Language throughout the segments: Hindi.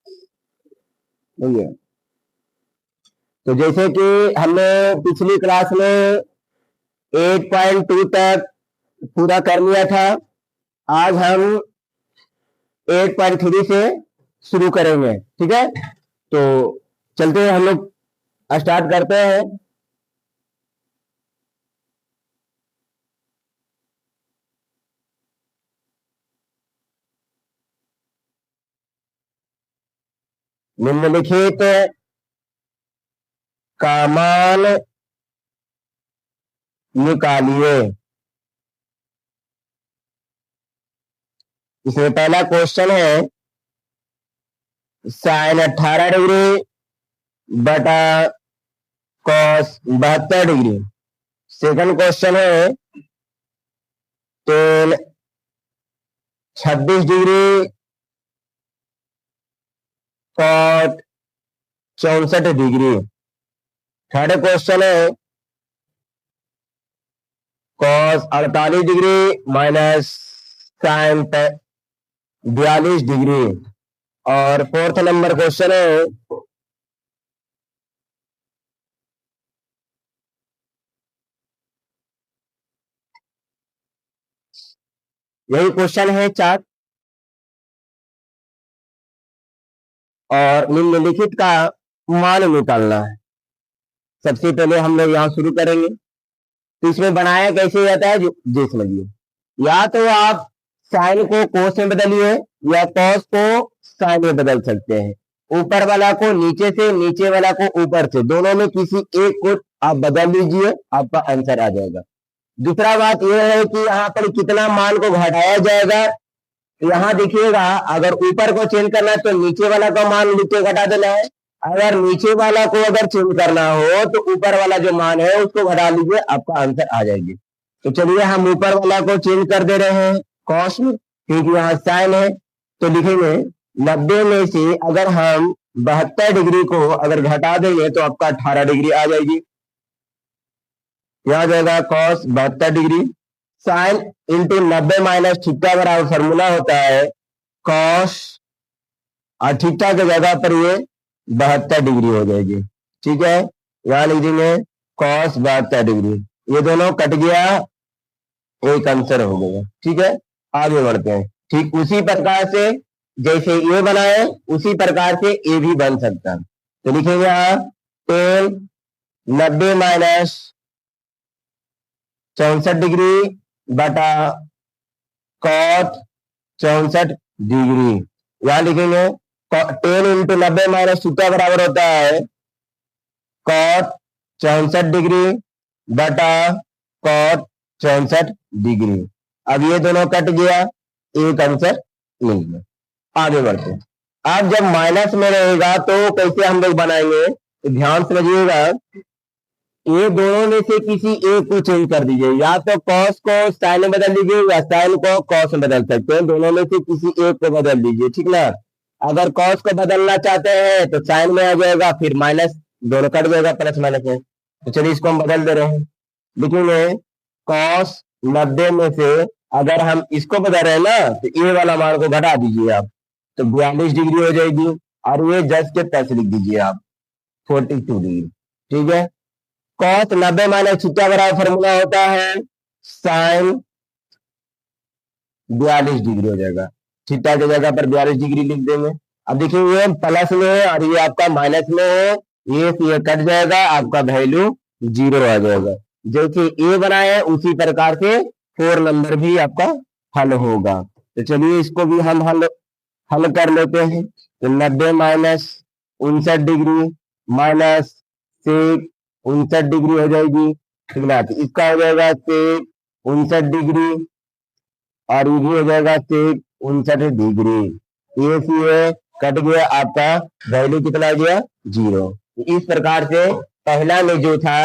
ठीक है। तो जैसे कि हमने पिछली क्लास में 8.2 तक पूरा कर लिया था, आज हम 8.3 से शुरू करेंगे। ठीक है, तो चलते हैं, हम लोग स्टार्ट करते हैं। निम्नलिखित का मान निकालिए। इसमें पहला क्वेश्चन है साइन 18 डिग्री बटा कॉस 72 डिग्री। सेकंड क्वेश्चन है tan 26 degree cot 64 degree. Third question है cos 48 degree minus sine 42 degree. और फोर्थ नंबर क्वेश्चन है यही क्वेश्चन है चार, और निम्नलिखित का मान निकालना है। सबसे पहले हम लोग यहाँ शुरू करेंगे। तो इसमें बनाया कैसे जाता है जी समझिए। या तो आप साइन को कोस में बदलिए या कॉस को साइन में बदल सकते हैं। ऊपर वाला को नीचे से, नीचे वाला को ऊपर से, दोनों में किसी एक को आप बदल लीजिए, आपका आंसर आ जाएगा। दूसरा बात यह है कि यहाँ पर कितना मान को घटाया जाएगा। यहाँ देखिएगा, अगर ऊपर को चेंज करना है तो नीचे वाला का मान लिख के घटा देना है। अगर नीचे वाला को अगर चेंज करना हो तो ऊपर वाला जो मान है उसको घटा लीजिए, आपका आंसर आ जाएगी। तो चलिए हम ऊपर वाला को चेंज कर दे रहे हैं कॉस में, क्योंकि यहाँ साइन है। तो लिखेंगे 90 में से अगर हम 72 डिग्री को अगर घटा देंगे तो आपका 18 डिग्री आ जाएगी। यहाँ जाएगा cos 72 degree. Sine into 90 minus theta बराबर फॉर्मूला होता है कॉस, और थीटा की जगह पर ये 72 डिग्री हो जाएगी। ठीक है, यहाँ लिख देंगे कॉस 72 डिग्री। ये दोनों कट गया, एक आंसर हो गया। ठीक है, आगे बढ़ते हैं। ठीक उसी प्रकार से जैसे ये बनाए उसी प्रकार से ये भी बन सकता है। तो लिखेंगे यहाँ टेन 90 माइनस 64 डिग्री बटा कॉट 64 डिग्री। यहां लिखेंगे टेन इंटू 90 माइनस थीटा बराबर होता है कॉट 64 डिग्री बटा कॉट 64 डिग्री। अब ये दोनों कट गया, एक आंसर मिल गया। आगे बढ़ते हैं। अब जब माइनस में रहेगा तो कैसे हम लोग बनाएंगे, तो ध्यान समझिएगा। ये दोनों में से किसी एक को चेंज कर दीजिए, या तो कॉस को साइन में बदल दीजिए या साइन को कॉस में बदल सकते हैं। दोनों में से किसी एक को बदल दीजिए, ठीक ना। अगर कॉस को बदलना चाहते हैं तो साइन में आ जाएगा, फिर माइनस दोनों कट जाएगा प्लस माइनस में। तो चलिए इसको हम बदल दे रहे हैं। लिखेंगे कॉस 90 में से अगर हम इसको बदल रहे हैं ना तो ये वाला मान को घटा दीजिए आप, तो 42 डिग्री हो जाएगी। और ये 10 के 10 लिख दीजिए आप, 42 डिग्री। ठीक है, कॉस 90 माइनस थीटा बराबर फॉर्मूला होता है साइन 42 डिग्री हो जाएगा। थीटा की जगह पर 42 डिग्री लिख देंगे। अब देखिए ये प्लस में है और ये आपका माइनस में है, ये से ये कट जाएगा, आपका वैल्यू 0 आ जाएगा। जैसे ए बनाए उसी प्रकार से 4 नंबर भी आपका हल होगा। तो चलिए इसको भी हम हल कर लेते हैं। तो 90 माइनस 59 डिग्री माइनस से 59 डिग्री हो जाएगी, ठीक ना। तो इसका हो जाएगा से 59 डिग्री और ये भी हो जाएगा से 59 डिग्री। ये से ये कट गया, आपका वैल्यू कितना आ गया 0। इस प्रकार से पहला में जो था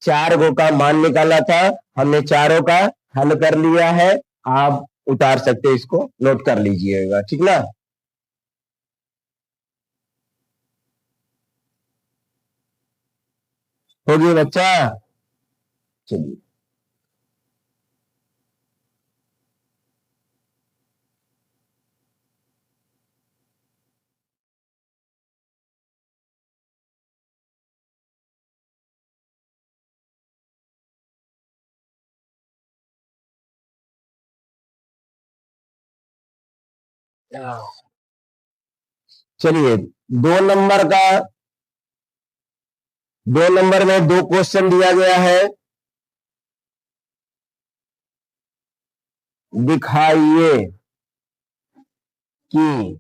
4 गो का मान निकाला था, हमने चारों का हल कर लिया है। आप उतार सकते, इसको नोट कर लीजिएगा, ठीक ना। हो गया बच्चा, चलिए। चलिए, दो नंबर का, दो नंबर में दो क्वेश्चन दिया गया है। दिखाइए कि,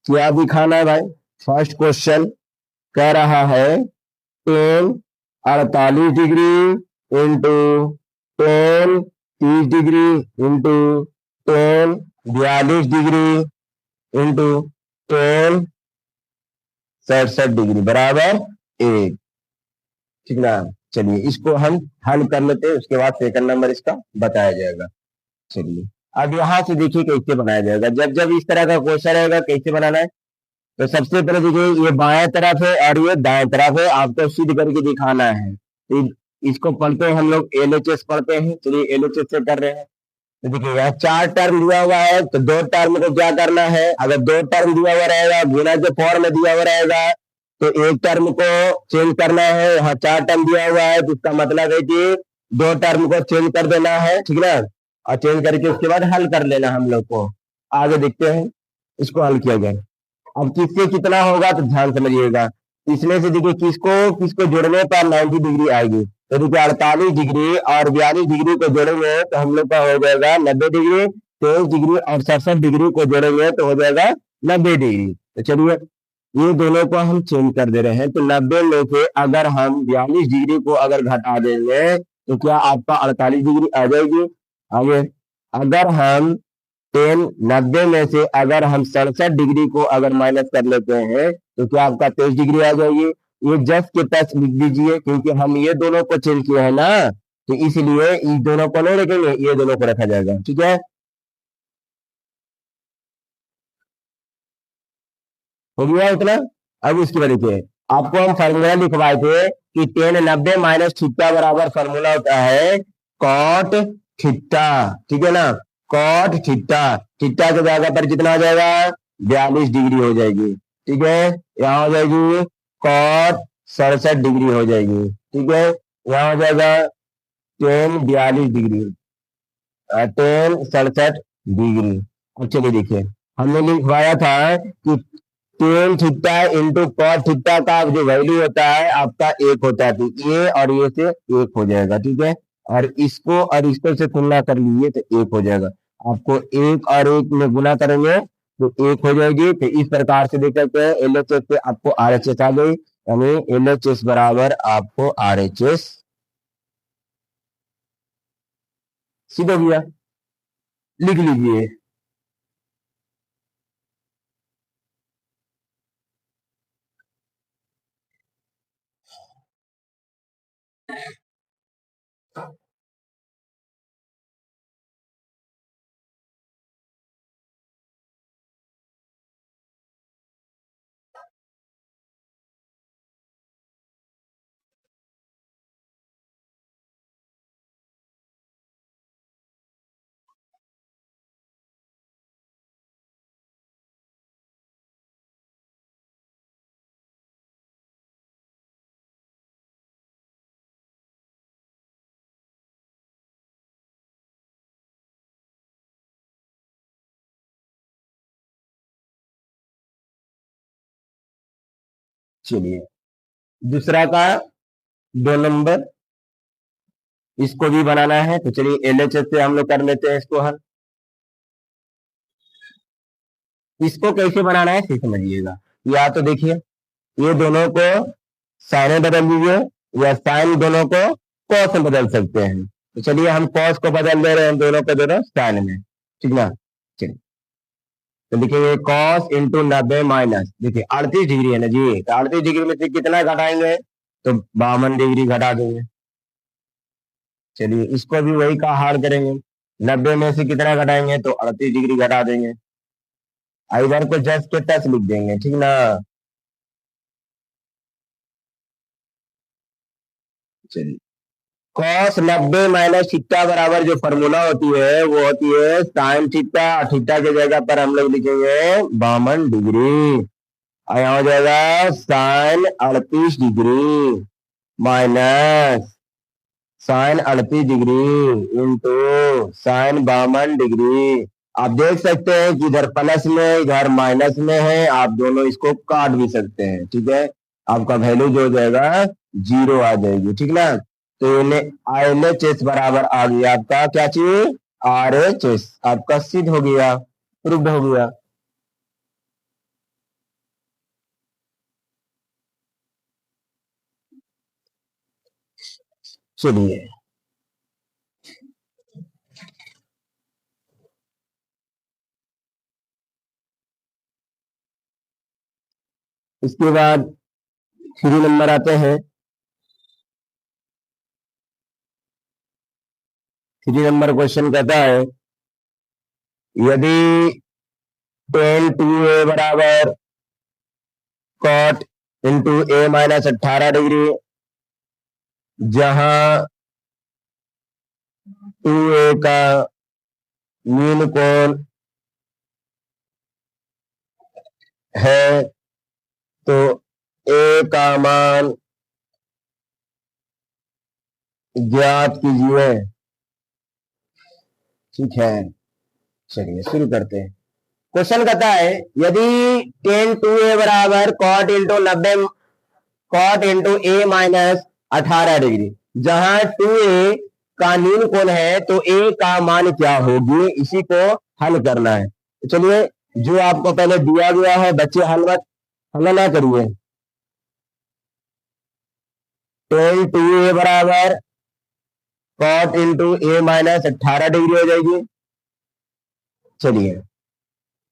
क्या दिखाना है भाई? फर्स्ट क्वेश्चन कह रहा है ten 48 degree into ten 30 degree into ten 42 degree into ten 67 degree बराबर 1। ठीक ना? चलिए, इसको हम हल कर लेते हैं, उसके बाद सेकंड नंबर इसका बताया जाएगा। चलिए, अब यहां से देखिए कैसे बनाया जाएगा। जब जब इस तरह का क्वेश्चन रहेगा, कैसे बनाना है? तो सबसे पहले देखिए, ये बाएं तरफ है और ये दाएं तरफ है, आपको सिद्ध करके दिखाना है। तो इसको पढ़ते हैं हम लोग, एलएचएस पढ़ते हैं। चलिए, एलएचएस से कर रहे हैं। तो देखिए, यहाँ चार टर्म दिया हुआ है, तो दो टर्म को क्या करना है? अगर दो टर्म दिया हुआ रहेगा, गुना के फॉर्म में दिया हुआ रहेगा, तो एक टर्म को चेंज करना है। यहाँ चार टर्म दिया हुआ है, तो इसका मतलब है कि दो टर्म को चेंज कर देना है। ठीक ना? और चेंज करके उसके बाद हल कर लेना हम लोग को। आगे देखते हैं इसको हल किया जाए। अब किससे कितना होगा तो ध्यान समझिएगा। इसमें से देखिए, किसको किसको जोड़ने पर 90 डिग्री आएगी। तो देखिए, 48 डिग्री और 42 डिग्री को जोड़ेंगे तो हम लोग का हो जाएगा 90 डिग्री। 23 डिग्री और 67 डिग्री को जोड़ेंगे तो हो जाएगा 90 डिग्री। तो चलिए, ये दोनों को हम चेंज कर दे रहे हैं। तो 90 में से अगर हम 42 डिग्री को अगर घटा देंगे तो क्या आपका 48 डिग्री आ जाएगी? आगे, अगर हम 90 में से अगर हम 67 डिग्री को अगर माइनस कर लेते हैं तो क्या आपका 23 डिग्री आ जाएगी? ये जस्ट के टच लिख दीजिए, क्योंकि हम ये दोनों को चेंज किए हैं ना, तो इसलिए इस दोनों को नहीं रखेंगे, ये दोनों को रखा जाएगा। ठीक है, हो गया इतना। अब इसकी वजह से आपको हम फॉर्मूला लिखवाए थे कि 10 90 माइनस थीटा बराबर फॉर्मूला होता है कॉट थीटा। ठीक है ना? कॉट थीटा, थीटा की जगह पर कितना हो जाएगा? 42 डिग्री हो जाएगी। ठीक है, यहाँ हो जाएगी कॉट 67 डिग्री हो जाएगी। ठीक है, यहाँ हो जाएगा 10 42 डिग्री, 10 67 डिग्री। अब चलिए देखिए, हमने लिखवाया था कि ten theta into cot theta का जो वैल्यू होता है आपका 1 होता है, तो ये और ये से 1 हो जाएगा। ठीक है, और इसको से तुलना कर लीजिए तो 1 हो जाएगा। आपको 1 और 1 में गुना करेंगे तो 1 हो जाएगी। तो इस प्रकार से देख सकते हैं एलएचएस से आपको आरएचएस आ गई, यानी एलएचएस बराबर आपको आरएचएस सीधा भैया लिख लीजिए। चलिए, दूसरा का 2 नंबर, इसको भी बनाना है। तो चलिए, एलएचएस से हम लोग कर लेते हैं इसको हल। इसको कैसे बनाना है फिर समझिएगा। या तो देखिए, ये दोनों को साइन में बदल दीजिए, या साइन दोनों को कॉस में बदल सकते हैं। तो चलिए, हम कॉस को बदल दे रहे हैं, दोनों को दोनों साइन में। ठीक ना? चलिए, तो लिखेंगे कॉस इंटू 90 माइनस, देखिए 38 डिग्री है ना जी, तो 38 डिग्री में से कितना घटाएंगे? तो 52 डिग्री घटा देंगे। चलिए, इसको भी वही का हाल करेंगे। 90 में से कितना घटाएंगे? तो 38 डिग्री घटा देंगे। इधर को जस्ट के टच लिख देंगे। ठीक ना? चलिए, कॉस 90 माइनस थीटा बराबर जो फॉर्मूला होती है वो होती है साइन थीटा। थीटा की जगह पर हम लोग लिखेंगे 52 डिग्री, और यहाँ हो जाएगा sine 38 degree minus sine 38 degree into sine 52 degree आप देख सकते हैं कि इधर प्लस में इधर माइनस में है, आप दोनों इसको काट भी सकते हैं, ठीक है। आपका वैल्यू जो हो जाएगा 0 आ जाएगी, ठीक ना। तो LHS बराबर आ गया आपका क्या चीज, RHS, आपका सिद्ध हो गया, प्रूव्ड हो गया। चलिए इसके बाद 3 नंबर आते हैं। 3 नंबर क्वेश्चन कहता है यदि tan 2a बराबर cot into a minus 18 degree, जहां 2a का मीन कोण है, तो a का मान ज्ञात कीजिए, ठीक है। चलिए शुरू करते हैं। क्वेश्चन कहता है यदि tan 2a बराबर कॉट इंटू ए माइनस 18 डिग्री, जहां 2a का मीन कोण है तो a का मान क्या होगी, इसी को हल करना है। तो चलिए, जो आपको पहले दिया गया है बच्चे हल ना करिए। tan 2a बराबर कॉट इंटू ए माइनस 18 डिग्री हो जाएगी। चलिए,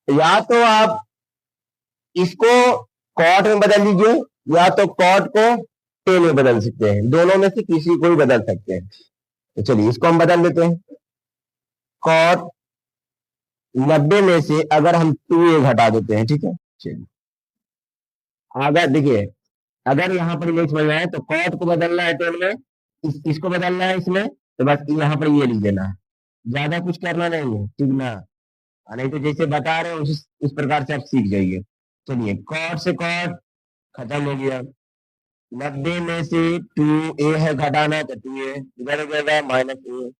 या तो आप इसको कॉट में बदल लीजिए, या तो कॉट को टेन में बदल सकते हैं, दोनों में से किसी को भी बदल सकते हैं। तो चलिए इसको हम बदल देते हैं। कॉट 90 में से अगर हम 2a घटा देते हैं, ठीक है। चलिए, अगर देखिए, अगर यहाँ पर ये समझ में आए तो कॉट को बदलना है टेन में, इसको बदलना है इसमें, तो बस यहाँ पर ये लिख देना है, ज्यादा कुछ करना नहीं है, ठीक ना। नहीं तो जैसे बता रहे हैं उस प्रकार से आप सीख जाइए। चलिए, कॉट से कॉट खत्म हो गया। 90 में से 2a है घटाना, तो 2a इधर हो जाएगा -a।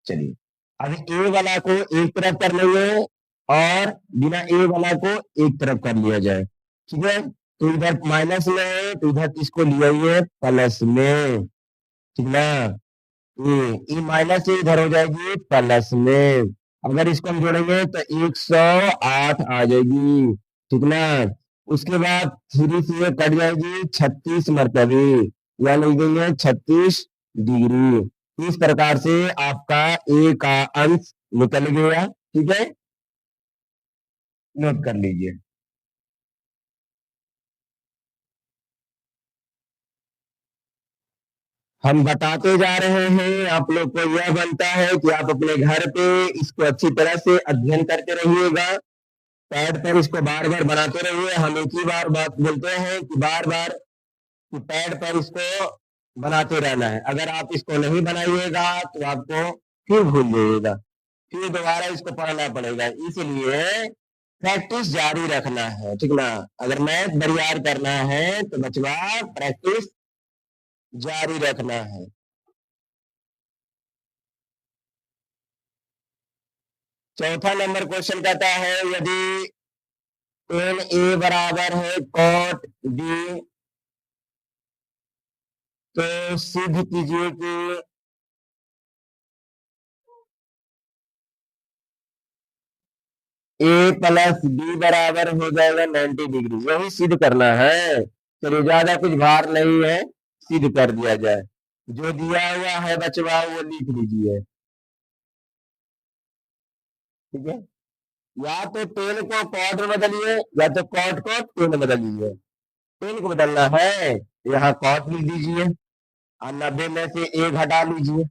चलिए, अब ए वाला को एक तरफ कर लेंगे और बिना ए वाला को एक तरफ कर लिया जाए, ठीक है। तो इधर माइनस में है तो इधर इसको लिया प्लस में, ठीक ना। ये माइनस से इधर हो जाएगी प्लस में, अगर इसको हम जोड़ेंगे तो 108 आ जाएगी, ठीक ना। उसके बाद 3 से ये कट जाएगी 36 मरतबे, या लिख देंगे 36 डिग्री। इस प्रकार से आपका ए का अंश निकल गया, ठीक है। नोट कर लीजिए। हम बताते जा रहे हैं, आप लोग को यह बनता है कि आप अपने घर पे इसको अच्छी तरह से अध्ययन करते रहिएगा, पैड पर इसको बार बार बनाते रहिए। हम एक ही बार बात बोलते हैं कि बार बार कि पैड पर इसको बनाते रहना है। अगर आप इसको नहीं बनाइएगा तो आपको फिर भूल जाइएगा, फिर दोबारा इसको पढ़ना पड़ेगा। इसलिए प्रैक्टिस जारी रखना है, ठीक ना। अगर मैथ बरियार करना है तो बचवा प्रैक्टिस जारी रखना है। चौथा नंबर क्वेश्चन कहता है यदि tan a बराबर है cot b, तो सिद्ध कीजिए कि a प्लस b बराबर हो जाएगा 90 डिग्री। यही सिद्ध करना है। चलिए, ज्यादा कुछ भार नहीं है, सिद्ध कर दिया जाए। जो दिया हुआ है बचवा वो लिख लीजिए, ठीक है। या तो टेन को कॉट में बदलिए, या तो कॉट को टेन में बदलिए। टेन को बदलना है, यहाँ कॉट लिख दीजिए और 90 में से एक घटा लीजिए।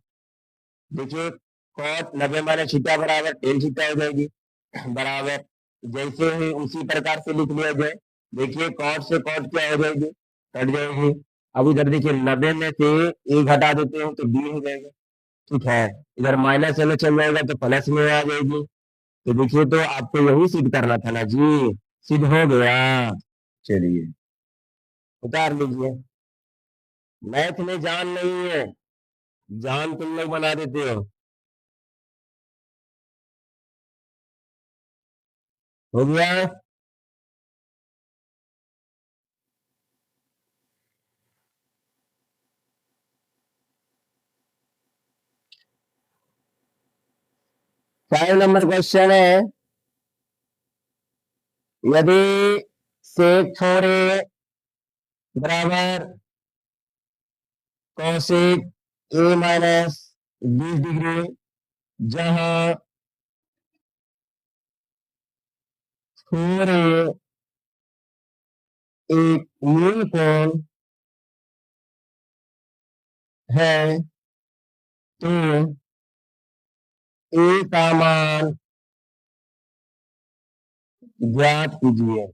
देखिए, कॉट 90 माइनस थीटा बराबर टेन थीटा हो जाएगी, बराबर। जैसे ही उसी प्रकार से लिख लिया जाए। देखिए, कॉट से कॉट क्या हो जाएगी, कट जाएगी। अब इधर देखिए 90 में से एक घटा देते हैं तो बी हो जाएगा, ठीक है। इधर माइनस में चल जाएगा तो प्लस में आ जाएगी। तो देखिए, तो आपको यही सिद्ध करना था ना जी, सिद्ध हो गया। चलिए उतार लीजिए। मैथ में जान नहीं है, जान तुम लोग बना देते हो। हो गया। फाइव नंबर क्वेश्चन है, यदि सेक 4a बराबर कौशिक ए माइनस 20 डिग्री, जहां 4a एक मूल कोण है, तो ए का मान ज्ञात कीजिए।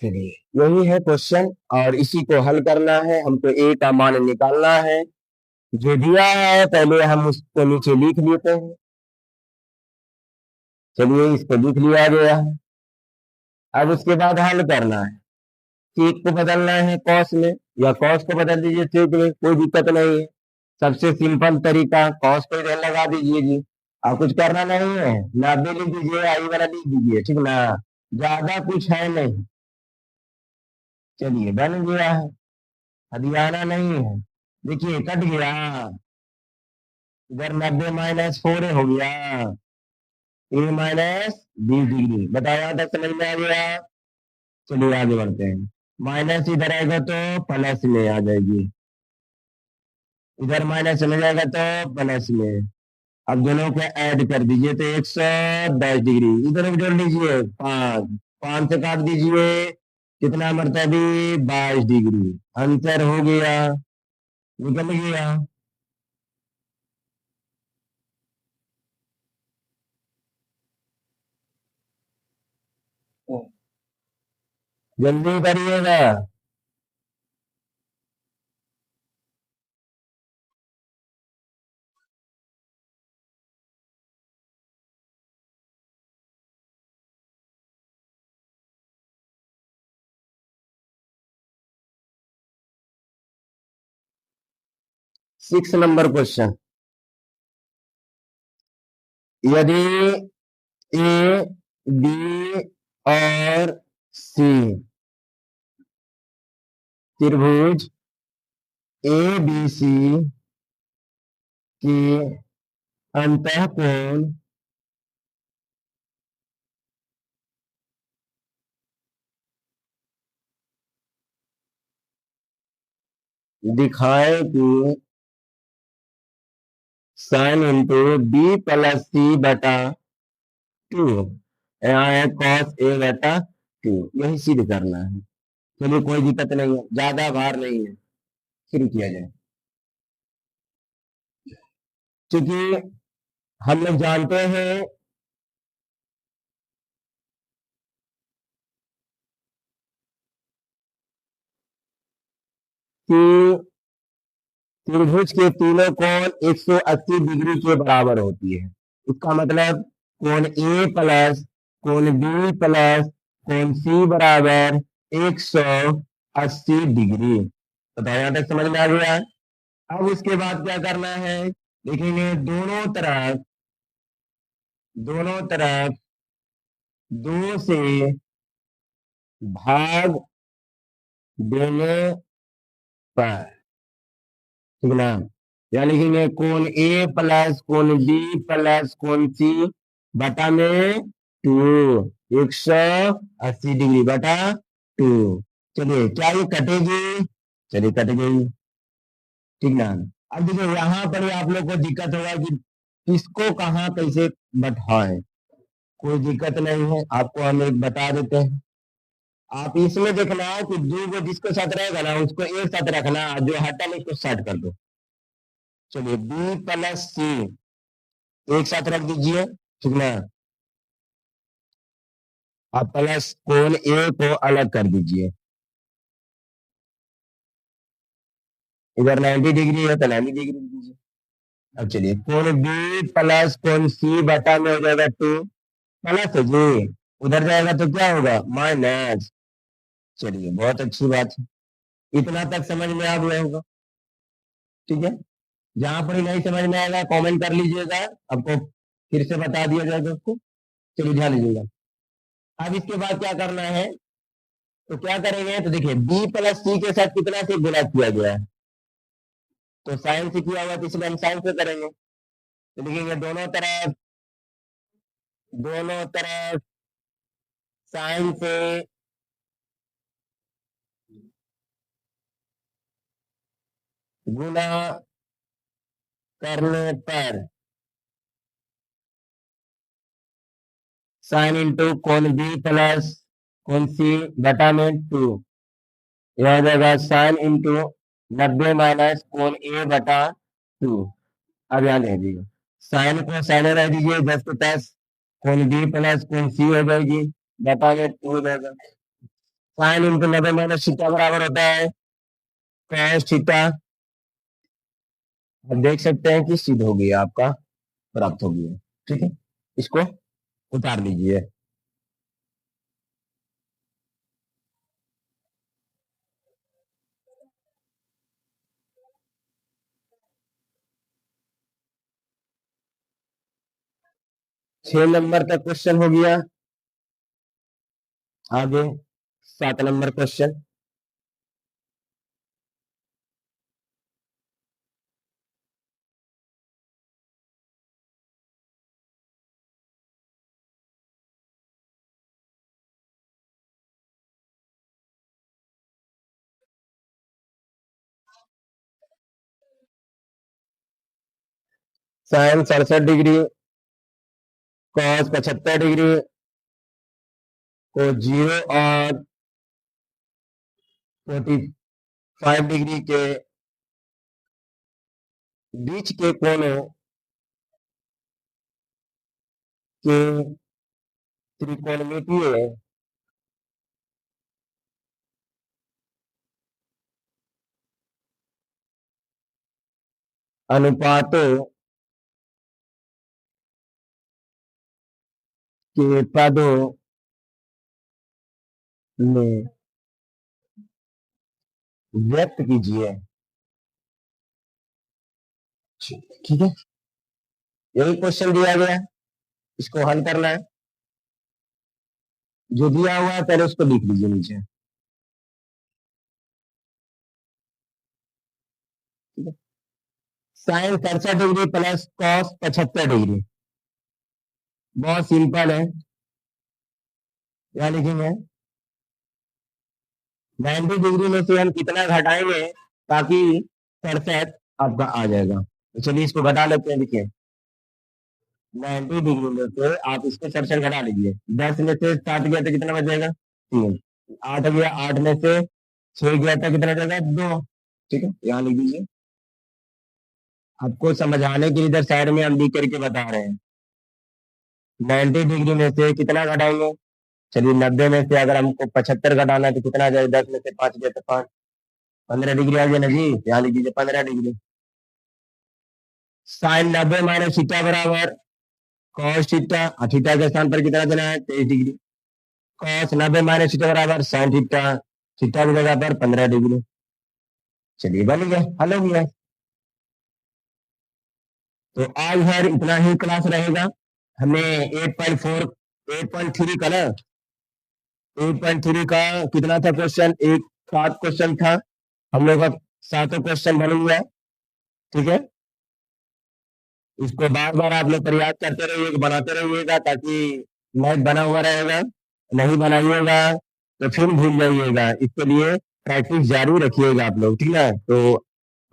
चलिए, यही है क्वेश्चन और इसी को हल करना है, हमको ए का मान निकालना है। जो दिया है पहले हम उसको नीचे लिख लेते हैं। चलिए, इसको लिख लिया गया है। अब उसके बाद हल करना है। सेक को बदलना है कॉस में, या कॉस को बदल दीजिए सेक में, कोई दिक्कत नहीं है। सबसे सिंपल तरीका, कॉस को इधर लगा दीजिए जी। और कुछ करना नहीं है, 90 लिख दीजिए, आई वाला लिख दीजिए, ठीक ना। ज्यादा कुछ है नहीं। चलिए, बन गया है। हदियाना नहीं है। देखिए, कट गया। इधर 90 - 4 हो गया। ए माइनस 20 डिग्री, बताओ यहां तक समझ में आ गया। चलिए आगे बढ़ते हैं। माइनस इधर आएगा तो प्लस में आ जाएगी, इधर माइनस चले जाएगा तो प्लस में। अब दोनों को ऐड कर दीजिए तो 110 डिग्री। इधर भी जोड़ लीजिए, 5 5 से काट दीजिए, कितना मरता है अभी, 22 डिग्री। आंसर हो गया, निकल गया। जल्दी करिएगा। 6 नंबर क्वेश्चन, यदि ए बी और सी त्रिभुज ए बी सी की अंतःकोण दिखाए कि साइन इंटू बी प्लस सी बटा 2, यहाँ है कॉस ए बटा 2, यही सिद्ध करना है। चलिए, कोई दिक्कत नहीं है, ज्यादा भार नहीं है, शुरू किया जाए। क्योंकि हम लोग जानते हैं कि त्रिभुज के तीनों कोण 180 डिग्री के बराबर होती है। इसका मतलब कोण ए प्लस कोण बी प्लस कोण सी बराबर 180 डिग्री। बताओ, यहां तक समझ में आ गया। अब उसके बाद क्या करना है, देखेंगे दोनों तरफ 2 से भाग देने पर, ठीक ना। या लिखेंगे कोण ए प्लस कोण बी प्लस कोण सी बटा में 2, 180 डिग्री बटा 2। चलिए, क्या ये कटेगी? चलिए, कट गई, ठीक ना। अब देखिए, यहाँ पर आप लोग को दिक्कत होगा कि किसको कहाँ कैसे बैठाएं। कोई दिक्कत नहीं है, आपको हम एक बता देते हैं। आप इसमें देखना है कि दो को जिसको साथ रहेगा ना उसको एक साथ रखना, जो हटा नहीं उसको साइड कर दो। चलिए, बी प्लस सी एक साथ रख दीजिए, ठीक ना। आप प्लस कोण ए को अलग कर दीजिए, इधर 90 डिग्री है तो 90 डिग्री दीजिए। अब चलिए, कोण बी प्लस कोण सी बटा में हो जाएगा 2, प्लस है जी, उधर जाएगा तो क्या होगा, माइनस। चलिए, बहुत अच्छी बात है, इतना तक समझ में आ गया होगा, ठीक है। जहां पर नहीं समझ में आएगा कमेंट कर लीजिएगा, आपको फिर से बता दिया जाएगा उसको। चलिए ध्यान लीजिएगा। अब इसके बाद क्या करना है, तो क्या करेंगे, तो देखिए बी प्लस सी के साथ कितना से गुणा किया गया है, तो साइन से किया हुआ, तो इसलिए हम साइन से करेंगे। तो लिखेंगे दोनों तरफ साइन से गुणा करने पर साइन इंटू कौन बी प्लस कौन सी बटा में 2, यह हो जाएगा साइन इंटू 90 माइनस कौन ए बटा 2। अब यहाँ लिख दीजिए, साइन को साइन रह दीजिए 10 के 10, कौन बी प्लस कौन सी हो जाएगी, बटा में 2 हो जाएगा। साइन इंटू 90 माइनस थीटा बराबर होता है cos थीटा। अब देख सकते हैं कि सिद्ध हो गया, आपका प्राप्त हो गया। ठीक है, इसको उतार लीजिए। छह नंबर तक क्वेश्चन हो गया। आगे 7 number question. Sine 67 degree, cos 75 degree को 0 और 45 डिग्री के बीच के कोणों के त्रिकोणमितीय अनुपातों के पदों में व्यक्त कीजिए। ठीक है, यही क्वेश्चन दिया गया है, इसको हल करना है। जो दिया हुआ है पहले उसको लिख लीजिए नीचे। ठीक है, sine 67 degree plus cos 75 degree, बहुत सिंपल है। क्या लिखेंगे, 90 डिग्री में से हम कितना घटाएंगे ताकि 67 आपका आ जाएगा। तो चलिए इसको घटा लेते हैं। देखिए 90 डिग्री में से आप इसको 67 घटा लीजिए, 10 में से 7 गया तो कितना बचेगा 3, 8 गया, 8 में से 6 गया तो कितना बचेगा 2। ठीक है, यहाँ लिख दीजिए। आपको समझाने के लिए इधर साइड में हम लिख करके बता रहे हैं। 90 डिग्री में से कितना घटाएंगे, चलिए 90 में से अगर हमको 75 घटाना है तो कितना आ जाएगा, 10 में से 5 गया तो 5, 15 डिग्री आ गया ना जी। यहाँ लिख दीजिए 15 डिग्री। साइन 90 माइनस थीटा बराबर कॉस थीटा, थीटा के स्थान पर कितना देना है 23 डिग्री। कॉस 90 माइनस थीटा बराबर साइन थीटा, थीटा की जगह पर 15 डिग्री। चलिए बन गया, हल हो गया। तो आज हर इतना ही क्लास रहेगा। हमने 8.4 8.3 का ना, 8.3 का कितना था क्वेश्चन, एक 7 क्वेश्चन था हम लोग का, 7 क्वेश्चन बन हुआ है। ठीक है, इसको बार बार आप लोग प्रयास करते रहिएगा, बनाते रहिएगा, ताकि मैथ बना हुआ रहेगा। नहीं बनाइएगा तो फिर भूल जाइएगा, इसके लिए प्रैक्टिस जारी रखिएगा आप लोग। ठीक है, तो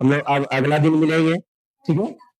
हम लोग अब अगला दिन मिलेंगे। ठीक है।